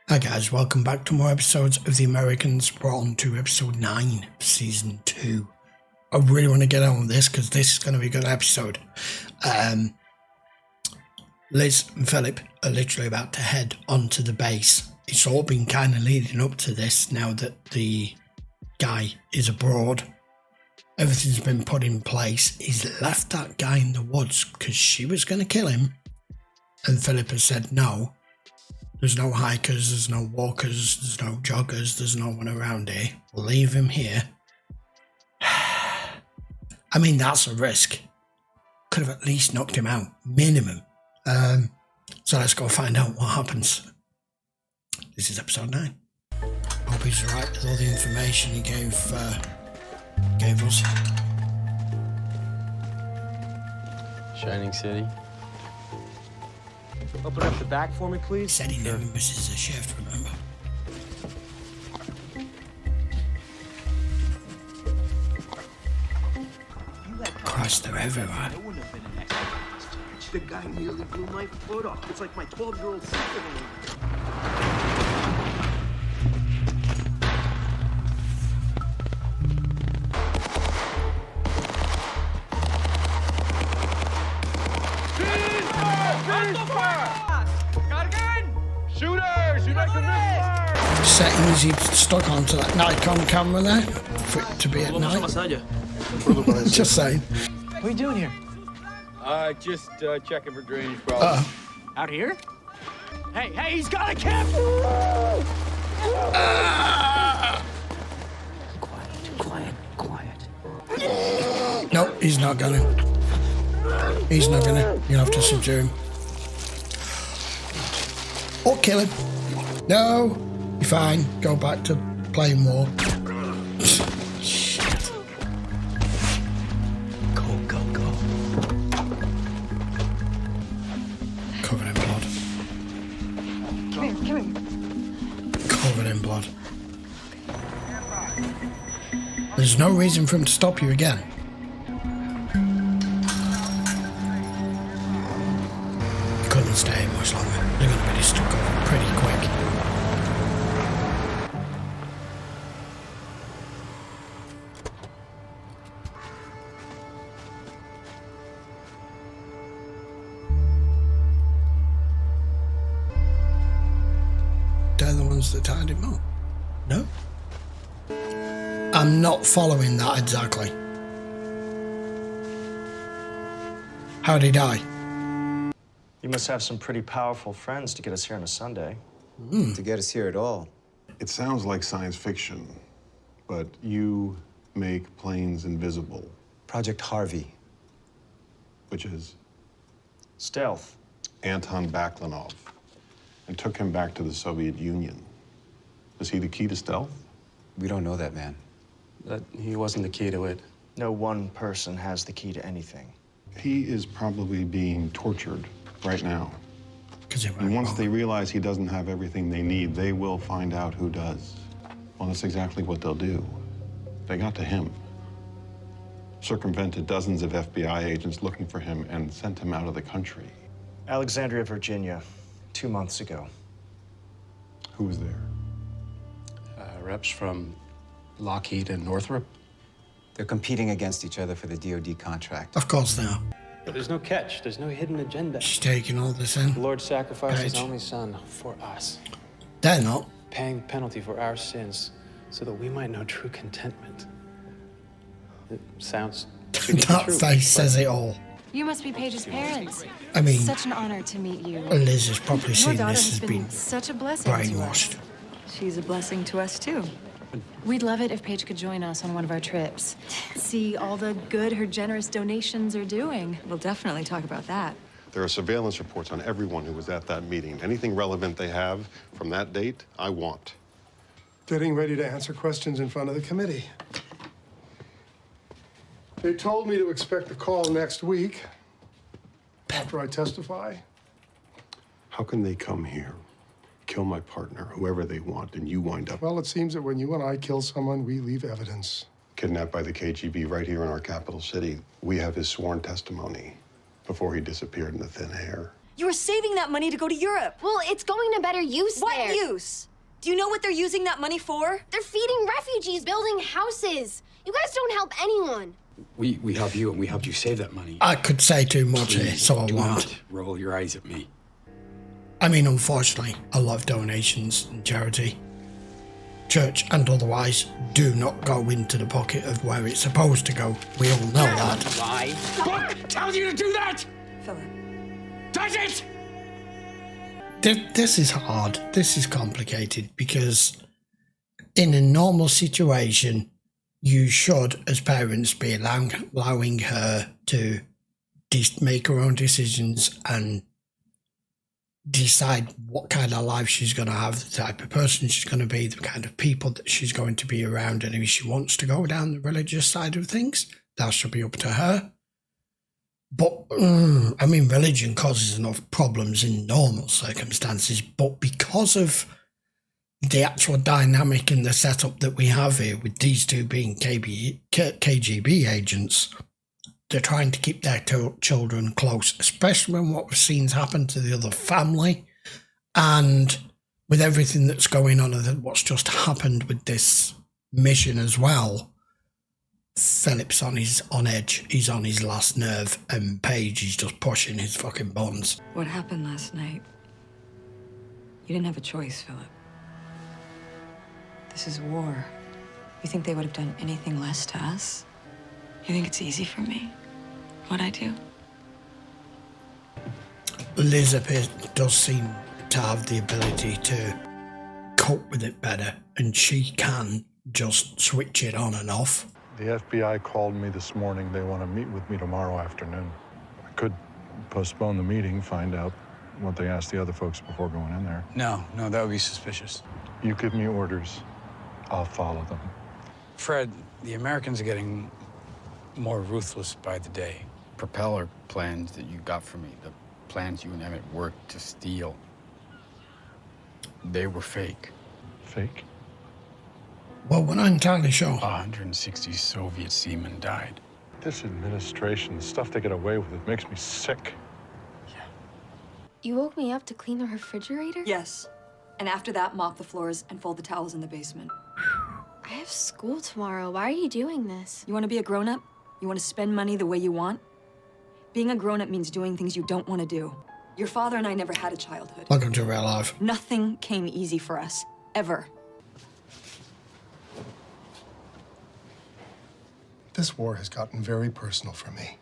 Hi guys, welcome back to more episodes of The Americans. We're on to episode 9 of season 2. I really want to get on with this because this is going to be a good episode. Liz and Philip are literally about to head onto the base. It's all been kind of leading up to this now that the guy is abroad. Everything's been put in place. He's left that guy in the woods because she was going to kill him. And Philip has said no. There's no hikers, there's no walkers, there's no joggers, there's no one around here. We'll leave him here. I mean, that's a risk. Could have at least knocked him out, minimum. So let's go find out what happens. This is episode 9. Hope he's right with all the information he gave us. Shining City. Open up the back for me, please. Said he never misses a shift, remember? Christ, they're everywhere. The guy nearly blew my foot off. It's like my 12-year-old sister. Settings he stuck onto that Nikon camera there for it to be at night. Just saying. What are you doing here? Just checking for drainage problems. Out here? Hey, he's got a camp! Quiet. No, he's not gonna. He's not gonna. You'll have to subdue him. Or kill him. No, you're fine. Go back to playing war. Shit. Go. Covered in blood. Come here. Covered in blood. There's no reason for him to stop you again. You couldn't stay in much longer. They're going to be stuck over pretty quick. They're the ones that tied him up. No? I'm not following that exactly. How'd he die? You must have some pretty powerful friends to get us here on a Sunday. To get us here at all. It sounds like science fiction, but you make planes invisible, Project Harvey. which is Stealth. Anton Baklanov, and took him back to the Soviet Union. Was he the key to stealth? We don't know that man. That he wasn't the key to it. No one person has the key to anything. He is probably being tortured right now. And once they Because realize he doesn't have everything they need, they will find out who does. Well, that's exactly what they'll do. They got to him, circumvented dozens of FBI agents looking for him, and sent him out of the country. Alexandria, Virginia, 2 months ago. Who was there? Reps from Lockheed and Northrop. They're competing against each other for the DoD contract. Of course they are. But there's no catch. There's no hidden agenda. She's taking all this in. The Lord sacrificed his Right. only son for us, They're not. paying the penalty for our sins so that we might know true contentment. It sounds too good to be That true, face but says it all. You must be Paige's parents. I mean, Such an honor to meet you. Liz has probably Your seen daughter this has as being been such a blessing to brainwashed. us. She's a blessing to us too. We'd love it if Paige could join us on one of our trips. See all the good her generous donations are doing. We'll definitely talk about that. There are surveillance reports on everyone who was at that meeting. Anything relevant they have from that date, I want. Getting ready to answer questions in front of the committee. They told me to expect a call next week after I testify. How can they come here, kill my partner, whoever they want, and you wind up Well, it seems that when you and I kill someone, we leave evidence. kidnapped by the KGB right here in our capital city? We have his sworn testimony before he disappeared in the thin air. You were saving that money to go to Europe. Well, it's going to better use there. What use? Do you know what they're using that money for? They're feeding refugees, building houses. You guys don't help anyone. We help you, and we helped you save that money. I could say too much here, so I Do won't. not roll your eyes at me. I mean, unfortunately, a lot of donations and charity, church and otherwise, do not go into the pocket of where it's supposed to go. We all know that. Why? Book tells you to do that! Philip. Does it? This is hard. This is complicated because in a normal situation, you should, as parents, be allowing her to make her own decisions and decide what kind of life she's going to have, the type of person she's going to be, the kind of people that she's going to be around, and if she wants to go down the religious side of things, that should be up to her. But, I mean, religion causes enough problems in normal circumstances, but because of the actual dynamic and the setup that we have here, with these two being KGB agents, they're trying to keep their children close, especially when what we've seen happen to the other family, and with everything that's going on and what's just happened with this mission as well. Philip's on edge. He's on his last nerve, and Paige is just pushing his fucking buttons. What happened last night? You didn't have a choice, Philip. This is war. You think they would have done anything less to us? You think it's easy for me? What I do? Elizabeth does seem to have the ability to cope with it better, and she can just switch it on and off. The FBI called me this morning. They want to meet with me tomorrow afternoon. I could postpone the meeting, find out what they asked the other folks before going in there. No, that would be suspicious. You give me orders, I'll follow them. Fred, the Americans are getting more ruthless by the day. Propeller plans that you got from me, the plans you and Emmett worked to steal, they were fake. Fake? Well, we're not entirely sure. 160 Soviet seamen died. This administration, the stuff they get away with, it makes me sick. You woke me up to clean the refrigerator? Yes. And after that, mop the floors and fold the towels in the basement. I have school tomorrow. Why are you doing this? You want to be a grown-up? You want to spend money the way you want? Being a grown-up means doing things you don't want to do. Your father and I never had a childhood. Welcome to real life. Nothing came easy for us, ever. This war has gotten very personal for me.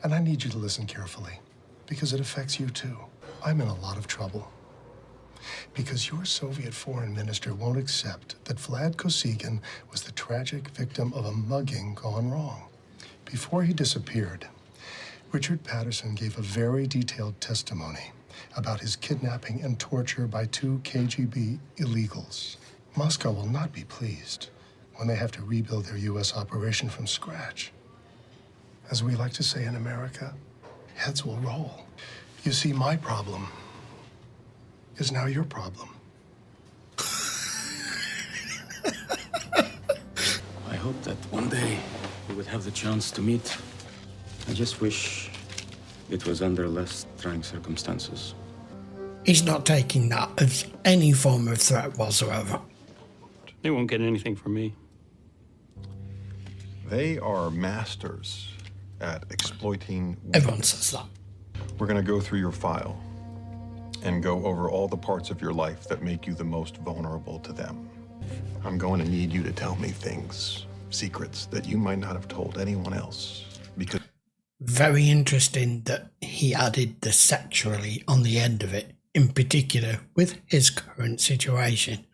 And I need you to listen carefully, because it affects you too. I'm in a lot of trouble. Because your Soviet foreign minister won't accept that Vlad Kosygin was the tragic victim of a mugging gone wrong. Before he disappeared, Richard Patterson gave a very detailed testimony about his kidnapping and torture by 2 KGB illegals. Moscow will not be pleased when they have to rebuild their U.S. operation from scratch. As we like to say in America, heads will roll. You see, my problem is now your problem. I hope that one day we would have the chance to meet. I just wish it was under less trying circumstances. He's not taking that as any form of threat whatsoever. They won't get anything from me. They are masters at exploiting weakness. Everyone says that. We're going to go through your file and go over all the parts of your life that make you the most vulnerable to them. I'm going to need you to tell me things, secrets that you might not have told anyone else, because... Very interesting that he added the sexually on the end of it, in particular with his current situation.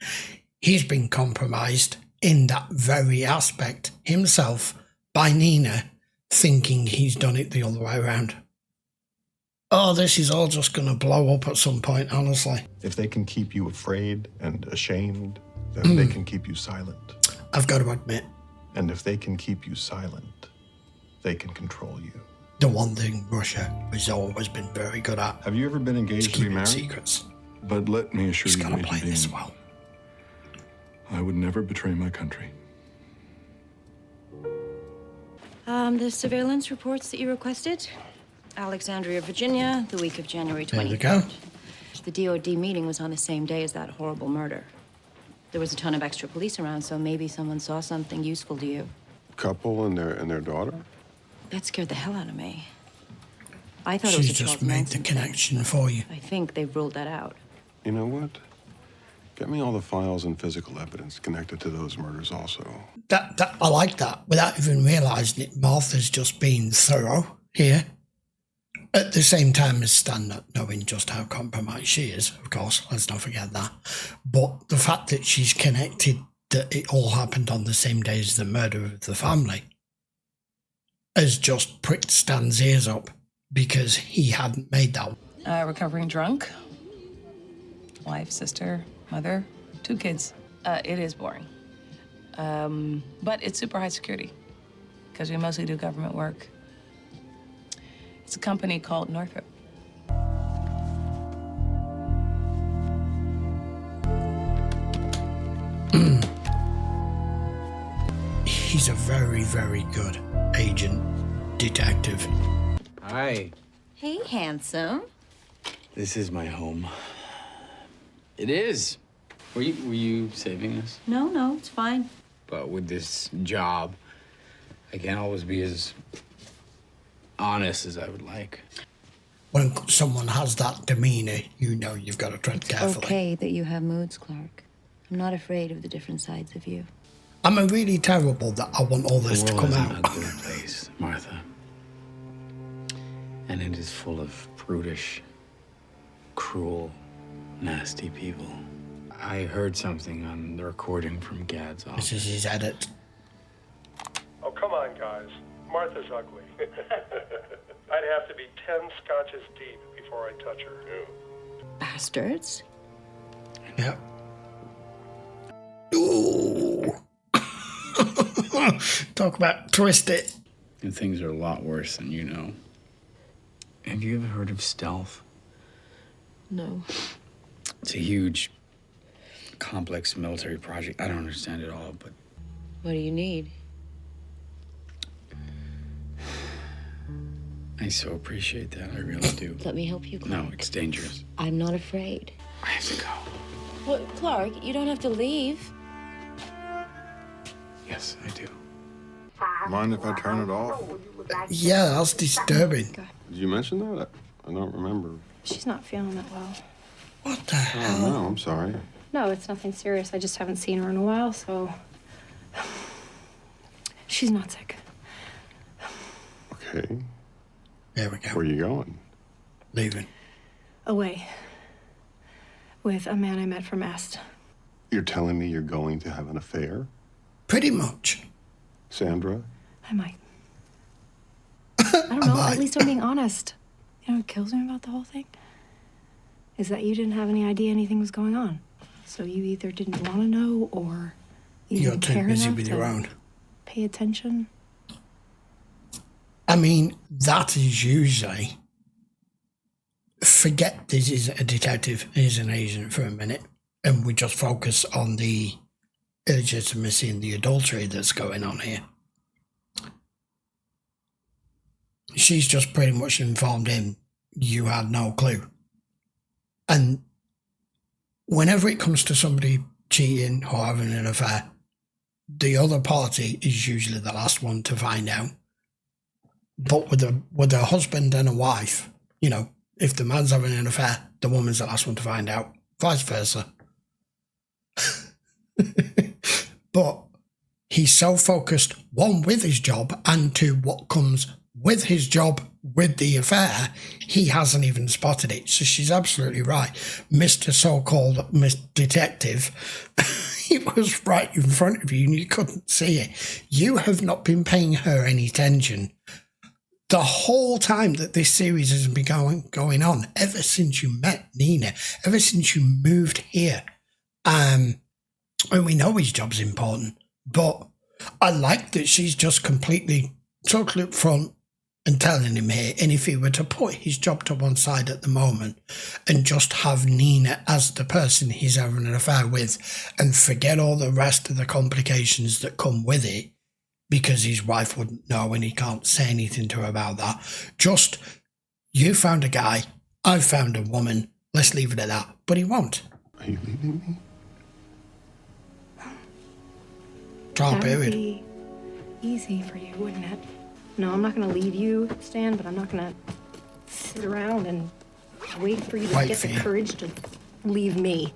He's been compromised in that very aspect himself by Nina, thinking he's done it the other way around. Oh, this is all just going to blow up at some point, honestly. If they can keep you afraid and ashamed, then they can keep you silent. I've got to admit. And if they can keep you silent, they can control you. The one thing Russia has always been very good at. Have you ever been engaged to be married? Secrets. But let me assure He's you, going to Major play this Beeman, well. I would never betray my country. The surveillance reports that you requested, Alexandria, Virginia, the week of January 23rd. There we go. The DOD meeting was on the same day as that horrible murder. There was a ton of extra police around, so maybe someone saw something useful to you. Couple and their daughter? That scared the hell out of me. I thought She's it was a just Charles made Manson the connection for you. I think they've ruled that out. You know what? Get me all the files and physical evidence connected to those murders also. That I like that. Without even realising it, Martha's just been thorough here. At the same time as Stan not knowing just how compromised she is, of course, let's not forget that. But the fact that she's connected, that it all happened on the same day as the murder of the family, has just pricked Stan's ears up because he hadn't made that. Recovering drunk. Wife, sister, mother, 2 kids. It is boring. But it's super high security because we mostly do government work. It's a company called Northrop. He's a very, very good agent, detective. Hi. Hey, handsome. This is my home. It is. Were you saving this? No, it's fine. But with this job, I can't always be as honest as I would like. When someone has that demeanour, you know you've got to tread carefully. Okay that you have moods, Clark. I'm not afraid of the different sides of you. Am I really terrible that I want all this to come out? The world is an ugly place, Martha. And it is full of brutish, cruel, nasty people. I heard something on the recording from Gad's office. This is his edit. Oh, come on, guys. Martha's ugly. I'd have to be 10 scotches deep before I touch her. Bastards. Yep. Ooh. Talk about twist it. And things are a lot worse than you know. Have you ever heard of stealth? No. It's a huge, complex military project. I don't understand it all, but... What do you need? I so appreciate that. I really do. Let me help you, Clark. No, it's dangerous. I'm not afraid. I have to go. Well, Clark, you don't have to leave. Yes, I do. Mind if I turn it off? Yeah, that's disturbing. Did you mention that? I don't remember. She's not feeling that well. What the hell? Oh, no, I'm sorry. No, it's nothing serious. I just haven't seen her in a while, so... She's not sick. Okay. There we go. Where are you going? Leaving. Away. With a man I met from Est. You're telling me you're going to have an affair? Pretty much. Sandra? I might. I don't know. At least I'm being honest. You know what kills me about the whole thing? Is that you didn't have any idea anything was going on. So you either didn't want to know or you You're didn't too care busy enough with to your own. pay attention. I mean, that is usually... Forget this is a detective, he's an agent for a minute, and we just focus on the illegitimacy and the adultery that's going on here. She's just pretty much informed him you had no clue. And whenever it comes to somebody cheating or having an affair, the other party is usually the last one to find out. But with a husband and a wife, you know, if the man's having an affair, the woman's the last one to find out. Vice versa. But he's so focused, one, with his job, and two, what comes with his job, with the affair, he hasn't even spotted it. So she's absolutely right. Mr. So-called Miss Detective, it was right in front of you and you couldn't see it. You have not been paying her any attention the whole time that this series has been going on, ever since you met Nina, ever since you moved here. And we know his job's important, but I like that she's just totally up front and telling him here. And if he were to put his job to one side at the moment and just have Nina as the person he's having an affair with and forget all the rest of the complications that come with it, because his wife wouldn't know and he can't say anything to her about that, just You found a guy, I found a woman, let's leave it at that. But he won't. Are you leaving me? Trial That would period. be easy for you, wouldn't it? No, I'm not going to leave you, Stan, but I'm not going to sit around and wait for you to get the courage to leave me.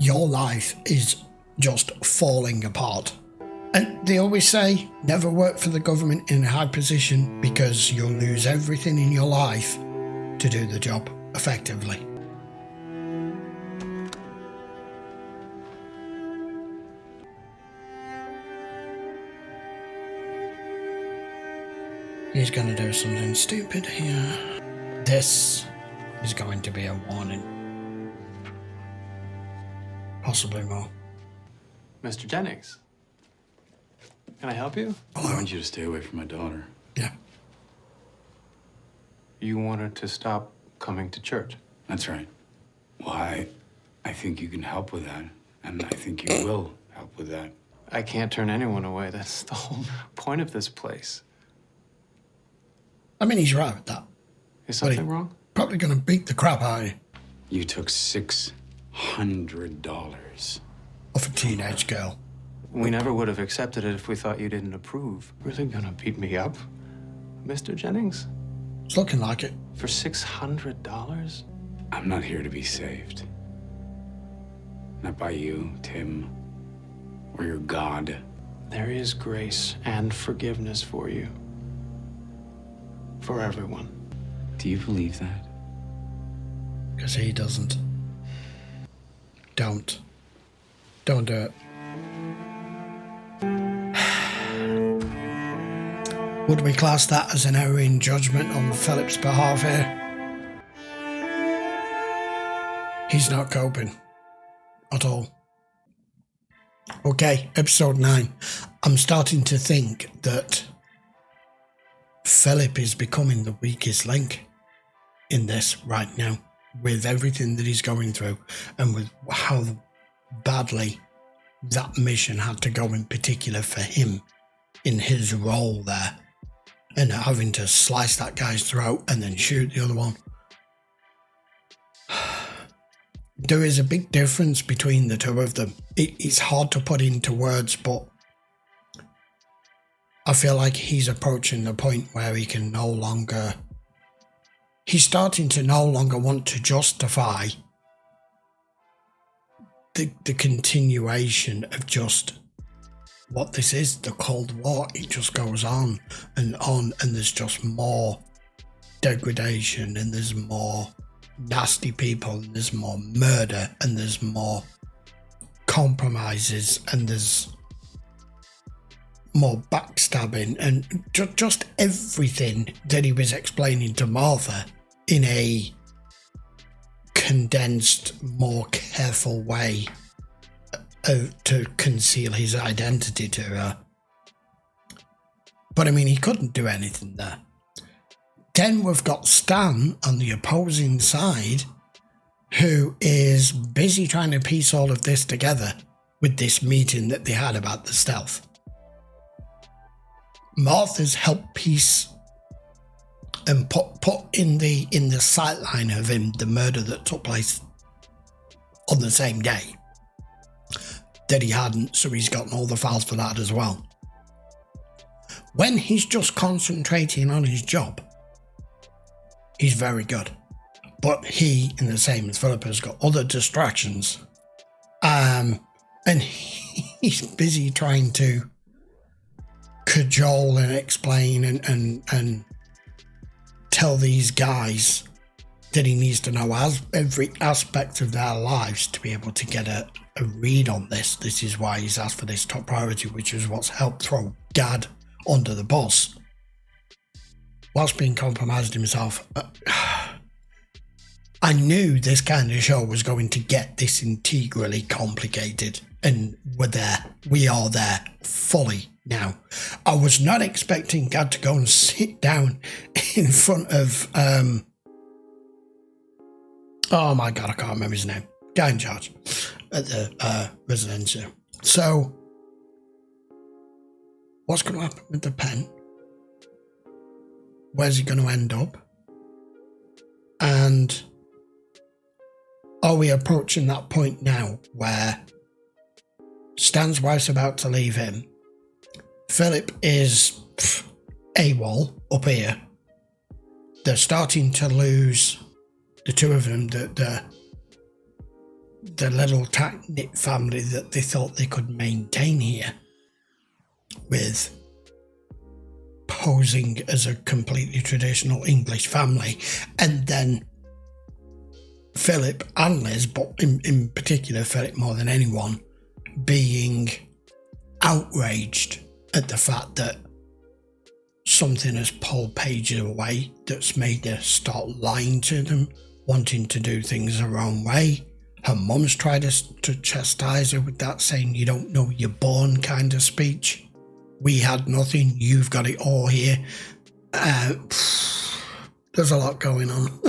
Your life is just falling apart. And they always say, never work for the government in a high position because you'll lose everything in your life to do the job effectively. He's going to do something stupid here. This is going to be a warning. Possibly more. Mr. Jennings, can I help you? I want you to stay away from my daughter. Yeah. You want her to stop coming to church? That's right. Well, I think you can help with that, and I think you will help with that. I can't turn anyone away. That's the whole point of this place. I mean, he's right with that. Is something wrong? Probably going to beat the crap out of you. You took $600 off a teenage girl. We never would have accepted it if we thought you didn't approve. Really gonna beat me up, Mr. Jennings? It's looking like it. For $600? I'm not here to be saved. Not by you, Tim, or your God. There is grace and forgiveness for you. For everyone. Do you believe that? Because he doesn't. Don't do it. Would we class that as an error in judgment on Philip's behalf here? He's not coping at all. Okay, episode 9. I'm starting to think that Philip is becoming the weakest link in this right now, with everything that he's going through and with how badly that mission had to go in particular for him in his role there, and having to slice that guy's throat and then shoot the other one. There is a big difference between the two of them. It's hard to put into words, but I feel like he's approaching the point where he can no longer... He's starting to no longer want to justify the continuation of just what this is, the Cold War. It just goes on, and there's just more degradation, and there's more nasty people, and there's more murder, and there's more compromises, and there's more backstabbing, and just everything that he was explaining to Martha in a condensed, more careful way to conceal his identity to her. But I mean, he couldn't do anything there. Then we've got Stan on the opposing side, who is busy trying to piece all of this together with this meeting that they had about the stealth. Martha's helped piece and put in the sightline of him the murder that took place on the same day that he hadn't, so he's gotten all the files for that as well. When he's just concentrating on his job, he's very good. But he, in the same as Philip, has got other distractions. And he's busy trying to cajole and explain and tell these guys that he needs to know every aspect of their lives to be able to get a read on this. This is why he's asked for this top priority, which is what's helped throw Dad under the bus whilst being compromised himself. I knew this kind of show was going to get this integrally complicated, and we are there fully now. I was not expecting Dad to go and sit down in front of oh my god, I can't remember his name, guy in charge at the residency. So what's going to happen with the pen? where's he going to end up? And are we approaching that point now where Stan's wife's about to leave him? Philip is AWOL up here. They're starting to lose the two of them, the little tight-knit family that they thought they could maintain here with posing as a completely traditional English family. And then Philip and Liz, but in particular Philip more than anyone, being outraged at the fact that something has pulled Paige away that's made her start lying to them, wanting to do things the wrong way. Her mum's tried to chastise her with that, saying you don't know you're born kind of speech. We had nothing, you've got it all here. There's a lot going on.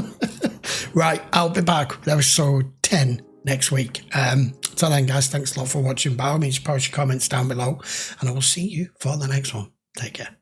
Right, I'll be back with episode 10 next week. So then, guys, thanks a lot for watching. By all means, post your comments down below, and I will see you for the next one. Take care.